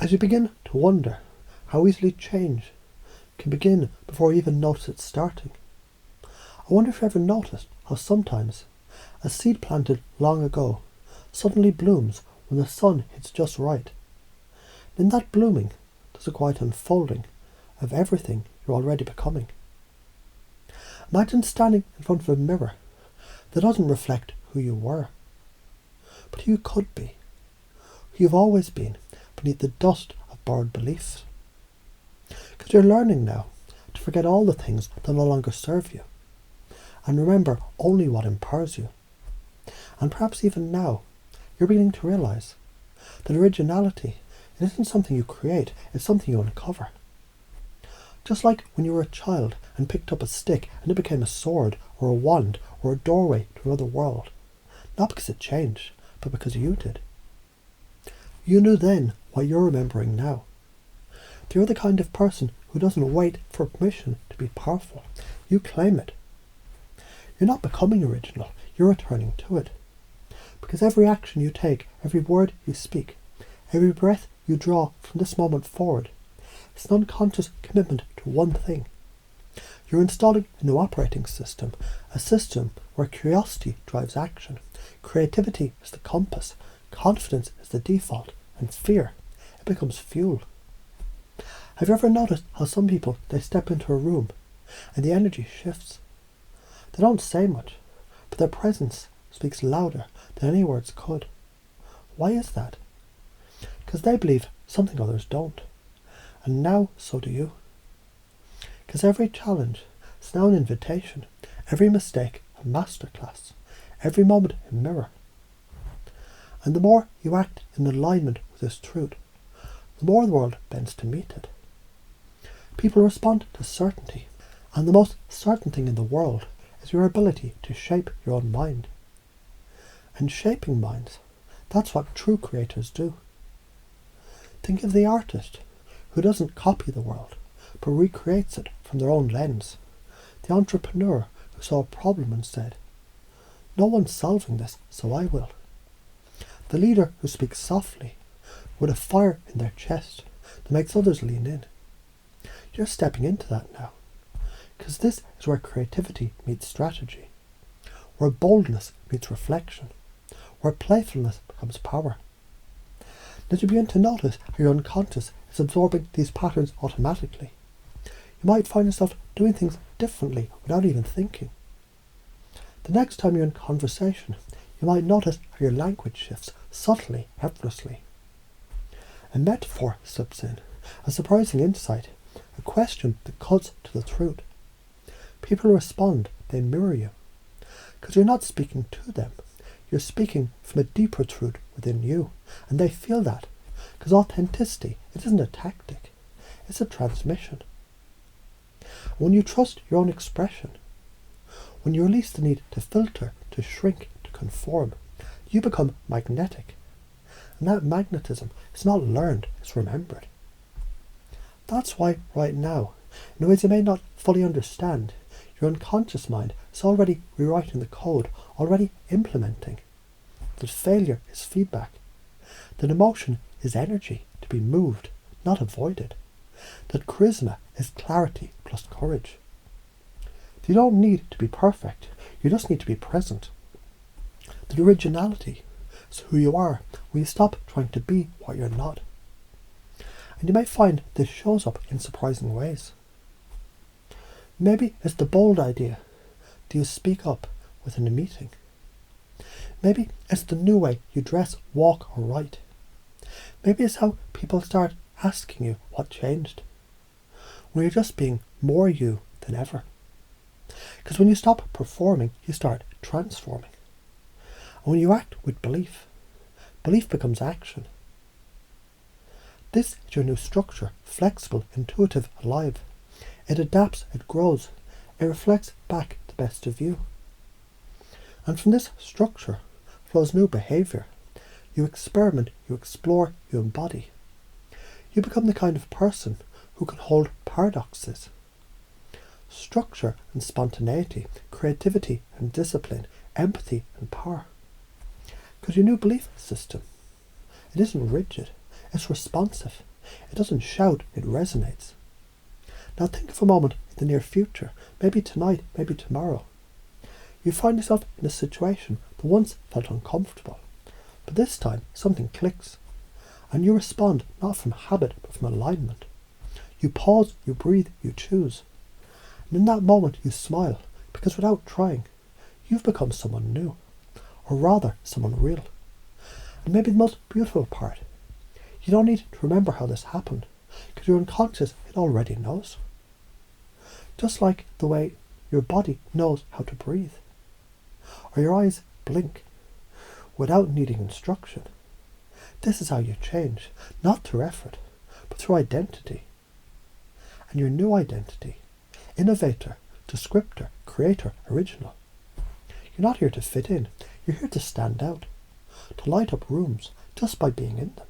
As you begin to wonder how easily change can begin before you even notice it starting, I wonder if you ever noticed how sometimes a seed planted long ago suddenly blooms when the sun hits just right. In that blooming, there's a quiet unfolding of everything you're already becoming. Imagine standing in front of a mirror that doesn't reflect who you were, but who you could be, who you've always been beneath the dust of borrowed beliefs. Because you're learning now to forget all the things that no longer serve you, and remember only what empowers you. And perhaps even now, you're beginning to realise that originality, it isn't something you create, it's something you uncover. Just like when you were a child and picked up a stick and it became a sword or a wand or a doorway to another world. Not because it changed, but because you did. You knew then what you're remembering now. You're the kind of person who doesn't wait for permission to be powerful. You claim it. You're not becoming original, you're returning to it. Because every action you take, every word you speak, every breath you draw from this moment forward, it's an unconscious commitment to one thing. You're installing a new operating system, a system where curiosity drives action, creativity is the compass, confidence is the default, and fear, it becomes fuel. Have you ever noticed how some people, they step into a room and the energy shifts? They don't say much, but their presence speaks louder than any words could. Why is that? Because they believe something others don't. And now so do you. Because every challenge is now an invitation, every mistake a masterclass, every moment a mirror. And the more you act in alignment with this truth, the more the world bends to meet it. People respond to certainty, and the most certain thing in the world is your ability to shape your own mind. And shaping minds, that's what true creators do. Think of the artist who doesn't copy the world, but recreates it from their own lens. The entrepreneur who saw a problem and said, "No one's solving this, so I will." The leader who speaks softly, with a fire in their chest that makes others lean in. You're stepping into that now, because this is where creativity meets strategy, where boldness meets reflection, where playfulness becomes power. As you begin to notice how your unconscious is absorbing these patterns automatically, you might find yourself doing things differently without even thinking. The next time you're in conversation, you might notice how your language shifts subtly, effortlessly. A metaphor slips in, a surprising insight, a question that cuts to the truth. People respond, they mirror you, because you're not speaking to them. You're speaking from a deeper truth within you, and they feel that, because authenticity, it isn't a tactic, it's a transmission. When you trust your own expression, when you release the need to filter, to shrink, to conform, you become magnetic. And that magnetism is not learned, it's remembered. That's why right now, in ways you may not fully understand, your unconscious mind is already rewriting the code, already implementing. That failure is feedback. That emotion is energy to be moved, not avoided. That charisma is clarity plus courage. You don't need to be perfect, you just need to be present. That originality is who you are when you stop trying to be what you're not. And you may find this shows up in surprising ways. Maybe it's the bold idea. Do you speak up within a meeting? Maybe it's the new way you dress, walk or write. Maybe it's how people start asking you what changed. When you're just being more you than ever. Because when you stop performing, you start transforming. And when you act with belief, belief becomes action. This is your new structure, flexible, intuitive, alive. It adapts, it grows, it reflects back the best of you. And from this structure flows new behaviour. You experiment, you explore, you embody. You become the kind of person who can hold paradoxes. Structure and spontaneity, creativity and discipline, empathy and power. Because your new belief system, it isn't rigid, It's responsive. It doesn't shout, it resonates. Now think of a moment in the near future, maybe tonight, maybe tomorrow. You find yourself in a situation that once felt uncomfortable, but this time something clicks, and you respond not from habit but from alignment. You pause, you breathe, you choose. And in that moment you smile, because without trying, you've become someone new, or rather someone real. And maybe the most beautiful part, you don't need to remember how this happened, because your unconscious, it already knows. Just like the way your body knows how to breathe, or your eyes blink without needing instruction. This is how you change, not through effort, but through identity. And your new identity, innovator, descriptor, creator, original. You're not here to fit in, you're here to stand out, to light up rooms just by being in them,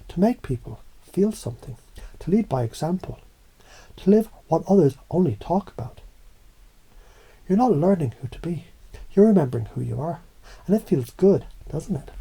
to make people feel something, to lead by example, to live what others only talk about. You're not learning who to be, you're remembering who you are, and it feels good, doesn't it?